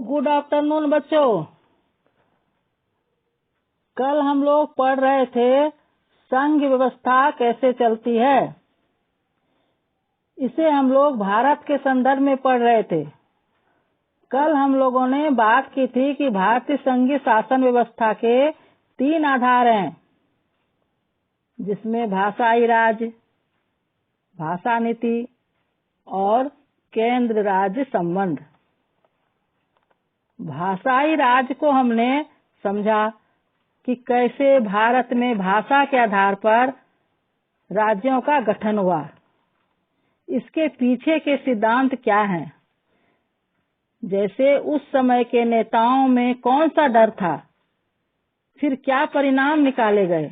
Good afternoon बच्चों। कल हम लोग पढ़ रहे थे संघ व्यवस्था कैसे चलती है। इसे हम लोग भारत के संदर्भ में पढ़ रहे थे। कल हम लोगों ने बात की थी कि भारतीय संघीय शासन व्यवस्था के 3 आधार हैं, जिसमें भाषाई राज, भाषा नीति और केंद्र राज्य संबंध। भाषाई राज को हमने समझा कि कैसे भारत में भाषा के आधार पर राज्यों का गठन हुआ, इसके पीछे के सिद्धांत क्या हैं, जैसे उस समय के नेताओं में कौन सा डर था, फिर क्या परिणाम निकाले गए,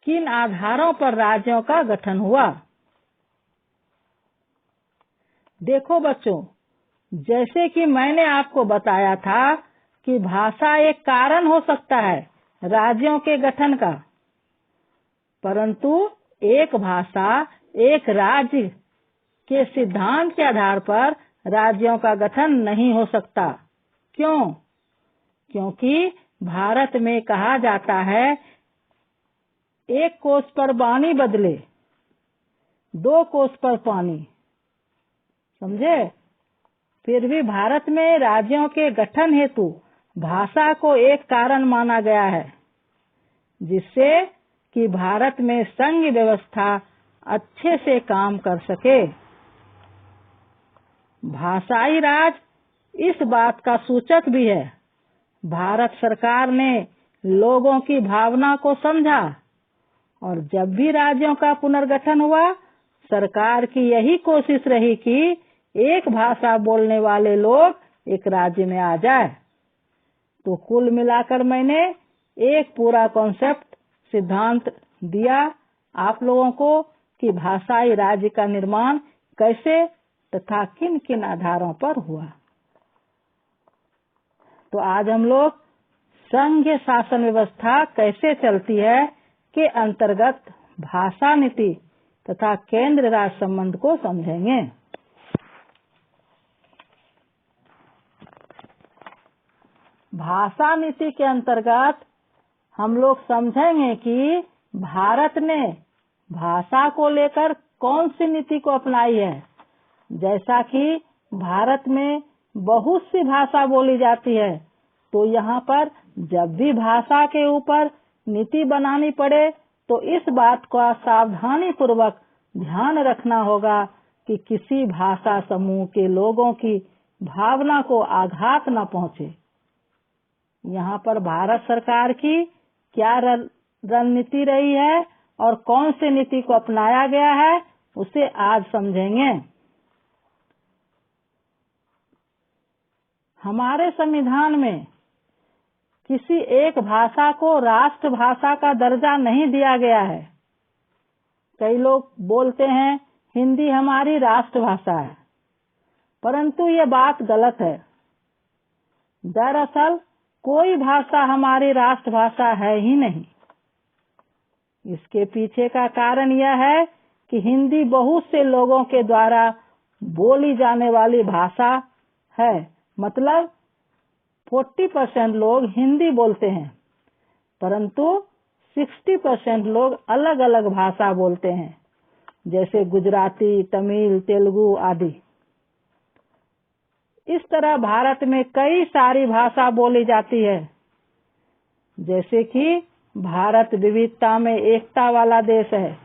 किन आधारों पर राज्यों का गठन हुआ। देखो बच्चों, जैसे कि मैंने आपको बताया था कि भाषा एक कारण हो सकता है राज्यों के गठन का, परंतु एक भाषा एक राज्य के सिद्धांत के आधार पर राज्यों का गठन नहीं हो सकता। क्यों? क्योंकि भारत में कहा जाता है एक कोस पर वाणी बदले 2 कोस पर पानी। समझे? फिर भी भारत में राज्यों के गठन हेतु भाषा को एक कारण माना गया है, जिससे कि भारत में संघ व्यवस्था अच्छे से काम कर सके। भाषाई राज इस बात का सूचक भी है। भारत सरकार ने लोगों की भावना को समझा और जब भी राज्यों का पुनर्गठन हुआ, सरकार की यही कोशिश रही कि एक भाषा बोलने वाले लोग एक राज्य में आ जाए। तो कुल मिलाकर मैंने एक पूरा कॉन्सेप्ट सिद्धांत दिया आप लोगों को कि भाषाई राज्य का निर्माण कैसे तथा किन किन आधारों पर हुआ। तो आज हम लोग संघीय शासन व्यवस्था कैसे चलती है के अंतर्गत भाषा नीति तथा केंद्र राज्य संबंध को समझेंगे। भाषा नीति के अंतर्गत हम लोग समझेंगे कि भारत ने भाषा को लेकर कौन सी नीति को अपनाई है। जैसा कि भारत में बहुत सी भाषा बोली जाती है, तो यहाँ पर जब भी भाषा के ऊपर नीति बनानी पड़े तो इस बात का सावधानी पूर्वक ध्यान रखना होगा कि किसी भाषा समूह के लोगों की भावना को आघात न पहुँचे। यहाँ पर भारत सरकार की क्या रणनीति रही है और कौन सी नीति को अपनाया गया है, उसे आज समझेंगे। हमारे संविधान में किसी एक भाषा को राष्ट्रभाषा का दर्जा नहीं दिया गया है। कई लोग बोलते हैं हिंदी हमारी राष्ट्रभाषा है, परंतु ये बात गलत है। दरअसल कोई भाषा हमारी राष्ट्रभाषा है ही नहीं। इसके पीछे का कारण यह है कि हिंदी बहुत से लोगों के द्वारा बोली जाने वाली भाषा है। मतलब 40% लोग हिंदी बोलते हैं, परंतु 60% लोग अलग अलग भाषा बोलते हैं, जैसे गुजराती, तमिल, तेलुगु आदि। इस तरह भारत में कई सारी भाषा बोली जाती है। जैसे कि भारत विविधता में एकता वाला देश है।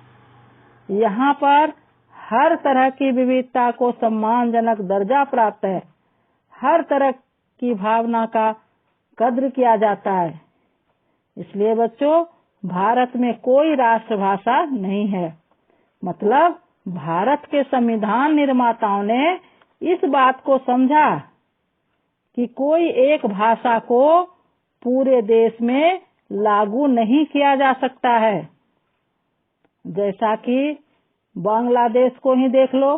यहाँ पर हर तरह की विविधता को सम्मानजनक दर्जा प्राप्त है। हर तरह की भावना का कद्र किया जाता है। इसलिए बच्चों, भारत में कोई राष्ट्रभाषा नहीं है। मतलब भारत के संविधान निर्माताओं ने इस बात को समझा कि कोई एक भाषा को पूरे देश में लागू नहीं किया जा सकता है। जैसा कि बांग्लादेश को ही देख लो।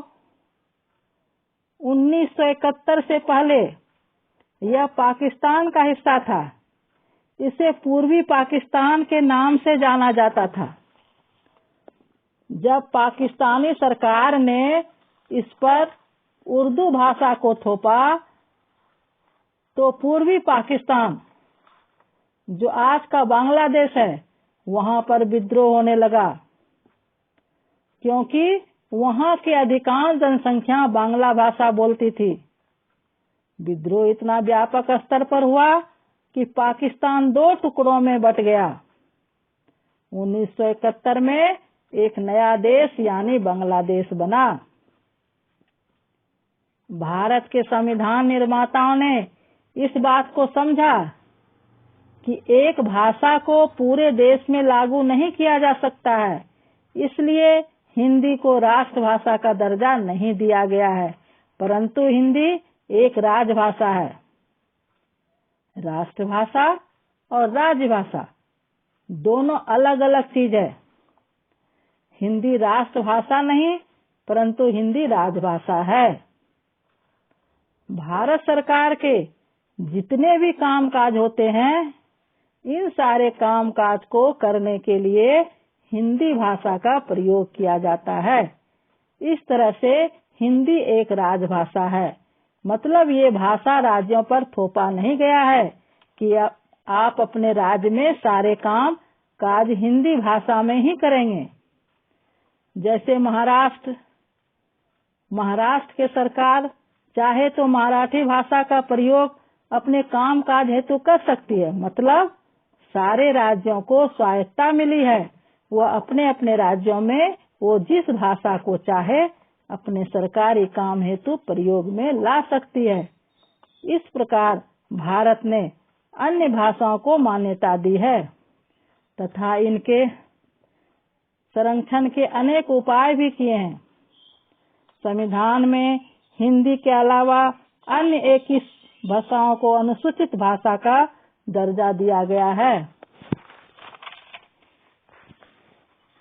1971 से पहले यह पाकिस्तान का हिस्सा था। इसे पूर्वी पाकिस्तान के नाम से जाना जाता था। जब पाकिस्तानी सरकार ने इस पर उर्दू भाषा को थोपा तो पूर्वी पाकिस्तान, जो आज का बांग्लादेश है, वहाँ पर विद्रोह होने लगा, क्योंकि वहाँ की अधिकांश जनसंख्या बांग्ला भाषा बोलती थी। विद्रोह इतना व्यापक स्तर पर हुआ कि पाकिस्तान 2 टुकड़ों में बट गया। 1971 में एक नया देश यानी बांग्लादेश बना। भारत के संविधान निर्माताओं ने इस बात को समझा कि एक भाषा को पूरे देश में लागू नहीं किया जा सकता है, इसलिए हिंदी को राष्ट्रभाषा का दर्जा नहीं दिया गया है, परंतु हिंदी एक राजभाषा है। राष्ट्रभाषा और राजभाषा दोनों अलग अलग चीज है। हिंदी राष्ट्रभाषा नहीं, परंतु हिंदी राजभाषा है। भारत सरकार के जितने भी कामकाज होते हैं, इन सारे कामकाज को करने के लिए हिंदी भाषा का प्रयोग किया जाता है। इस तरह से हिंदी एक राजभाषा है। मतलब ये भाषा राज्यों पर थोपा नहीं गया है कि आप अपने राज्य में सारे काम काज हिंदी भाषा में ही करेंगे। जैसे महाराष्ट्र के सरकार चाहे तो मराठी भाषा का प्रयोग अपने काम काज हेतु कर सकती है। मतलब सारे राज्यों को स्वायत्ता मिली है, वह अपने अपने राज्यों में वो जिस भाषा को चाहे अपने सरकारी काम हेतु प्रयोग में ला सकती है। इस प्रकार भारत ने अन्य भाषाओं को मान्यता दी है तथा इनके संरक्षण के अनेक उपाय भी किए हैं। संविधान में हिंदी के अलावा अन्य 21 भाषाओं को अनुसूचित भाषा का दर्जा दिया गया है।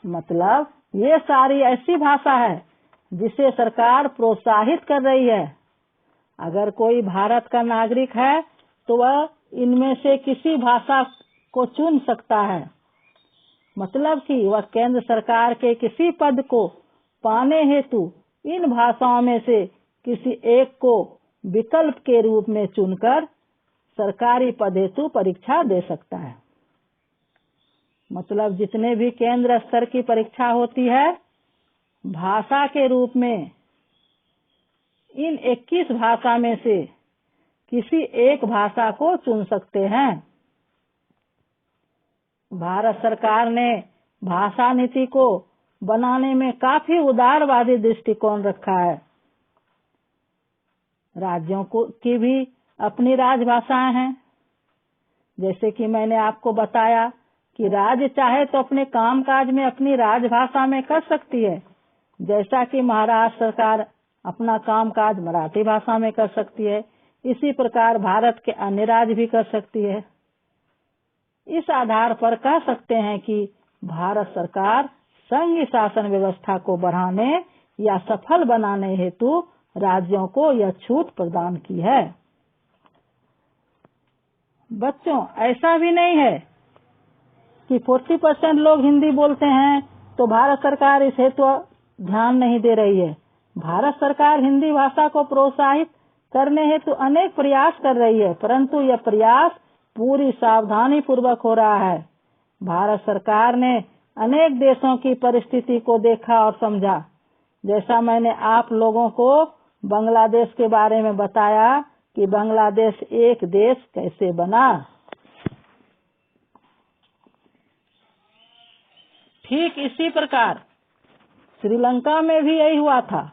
मतलब ये सारी ऐसी भाषा है जिसे सरकार प्रोत्साहित कर रही है। अगर कोई भारत का नागरिक है तो वह इनमें से किसी भाषा को चुन सकता है। मतलब कि वह केंद्र सरकार के किसी पद को पाने हेतु इन भाषाओं में से किसी एक को विकल्प के रूप में चुनकर सरकारी पद हेतु परीक्षा दे सकता है। मतलब जितने भी केंद्र स्तर की परीक्षा होती है, भाषा के रूप में इन 21 भाषा में से किसी एक भाषा को चुन सकते हैं। भारत सरकार ने भाषा नीति को बनाने में काफी उदारवादी दृष्टिकोण रखा है। राज्यों की भी अपनी राजभाषाएं हैं। जैसे कि मैंने आपको बताया कि राज्य चाहे तो अपने कामकाज में अपनी राजभाषा में कर सकती है। जैसा कि महाराष्ट्र सरकार अपना कामकाज मराठी भाषा में कर सकती है, इसी प्रकार भारत के अन्य राज्य भी कर सकती है। इस आधार पर कह सकते हैं कि भारत सरकार संघीय शासन व्यवस्था को बढ़ाने या सफल बनाने हेतु राज्यों को यह छूट प्रदान की है। बच्चों, ऐसा भी नहीं है कि 40% लोग हिंदी बोलते हैं तो भारत सरकार इस हेतु ध्यान नहीं दे रही है। भारत सरकार हिंदी भाषा को प्रोत्साहित करने हेतु अनेक प्रयास कर रही है, परंतु यह प्रयास पूरी सावधानी पूर्वक हो रहा है। भारत सरकार ने अनेक देशों की परिस्थिति को देखा और समझा। जैसा मैंने आप लोगों को बांग्लादेश के बारे में बताया कि बांग्लादेश एक देश कैसे बना। ठीक इसी प्रकार श्रीलंका में भी यही हुआ था।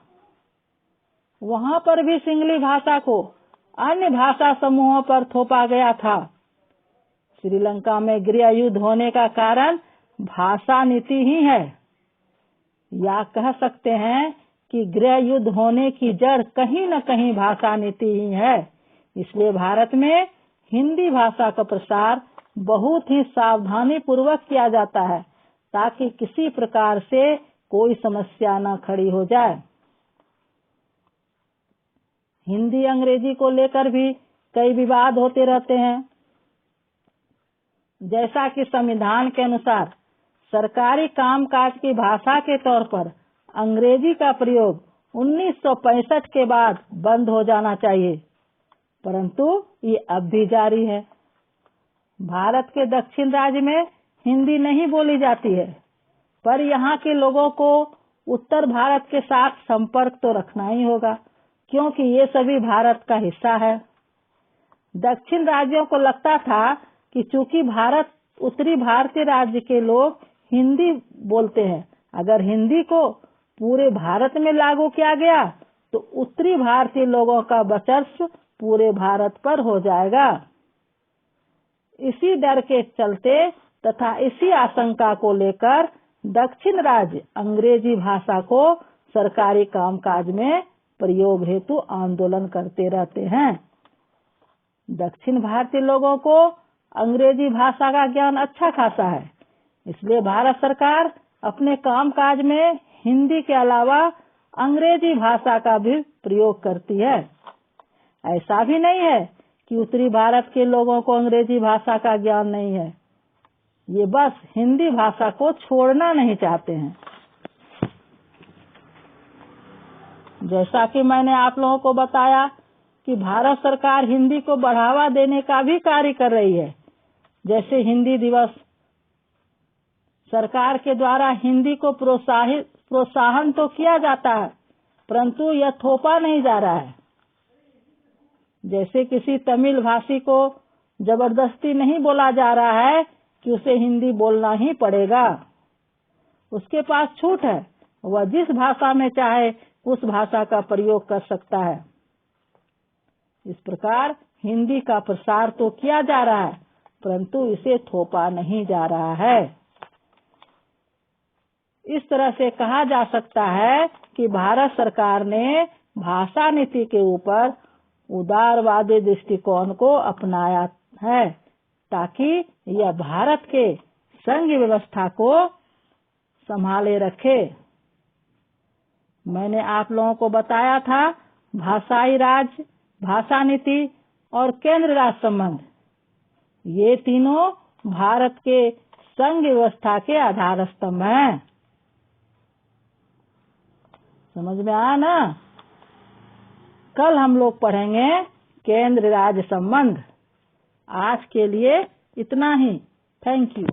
वहाँ पर भी सिंगली भाषा को अन्य भाषा समूहों पर थोपा गया था। श्रीलंका में गृह युद्ध होने का कारण भाषा नीति ही है, या कह सकते हैं कि गृह युद्ध होने की जड़ कहीं न कहीं भाषा नीति ही है। इसलिए भारत में हिंदी भाषा का प्रसार बहुत ही सावधानी पूर्वक किया जाता है ताकि किसी प्रकार से कोई समस्या न खड़ी हो जाए। हिंदी अंग्रेजी को लेकर भी कई विवाद होते रहते हैं। जैसा कि संविधान के अनुसार सरकारी कामकाज की भाषा के तौर पर अंग्रेजी का प्रयोग 1965 के बाद बंद हो जाना चाहिए। परंतु ये अब भी जारी है। भारत के दक्षिण राज्य में हिंदी नहीं बोली जाती है, पर यहाँ के लोगों को उत्तर भारत के साथ संपर्क तो रखना ही होगा, क्योंकि ये सभी भारत का हिस्सा है। दक्षिण राज्यों को लगता था कि चूंकि भारत उत्तरी भारतीय राज्य के लोग हिंदी बोलते हैं, अगर हिंदी को पूरे भारत में लागू किया गया तो उत्तरी भारतीय लोगों का वर्चस्व पूरे भारत पर हो जाएगा। इसी डर के चलते तथा इसी आशंका को लेकर दक्षिण राज्य अंग्रेजी भाषा को सरकारी कामकाज में प्रयोग हेतु आंदोलन करते रहते हैं। दक्षिण भारतीय लोगों को अंग्रेजी भाषा का ज्ञान अच्छा खासा है, इसलिए भारत सरकार अपने कामकाज में हिंदी के अलावा अंग्रेजी भाषा का भी प्रयोग करती है। ऐसा भी नहीं है कि उत्तरी भारत के लोगों को अंग्रेजी भाषा का ज्ञान नहीं है, ये बस हिंदी भाषा को छोड़ना नहीं चाहते हैं। जैसा कि मैंने आप लोगों को बताया कि भारत सरकार हिंदी को बढ़ावा देने का भी कार्य कर रही है। जैसे हिंदी दिवस, सरकार के द्वारा हिंदी को प्रोत्साहन तो किया जाता है, परंतु यह थोपा नहीं जा रहा है। जैसे किसी तमिल भाषी को जबरदस्ती नहीं बोला जा रहा है कि उसे हिंदी बोलना ही पड़ेगा। उसके पास छूट है, वह जिस भाषा में चाहे उस भाषा का प्रयोग कर सकता है। इस प्रकार हिंदी का प्रसार तो किया जा रहा है, परंतु इसे थोपा नहीं जा रहा है। इस तरह से कहा जा सकता है कि भारत सरकार ने भाषा नीति के ऊपर उदारवादी दृष्टिकोण को अपनाया है, ताकि यह भारत के संघ व्यवस्था को संभाले रखे। मैंने आप लोगों को बताया था भाषाई राज, भाषा नीति और केंद्र राज्य संबंध, ये तीनों भारत के संघ व्यवस्था के आधार स्तंभ हैं। समझ में आया ना? कल हम लोग पढ़ेंगे केंद्र राज्य संबंध। आज के लिए इतना ही। Thank you.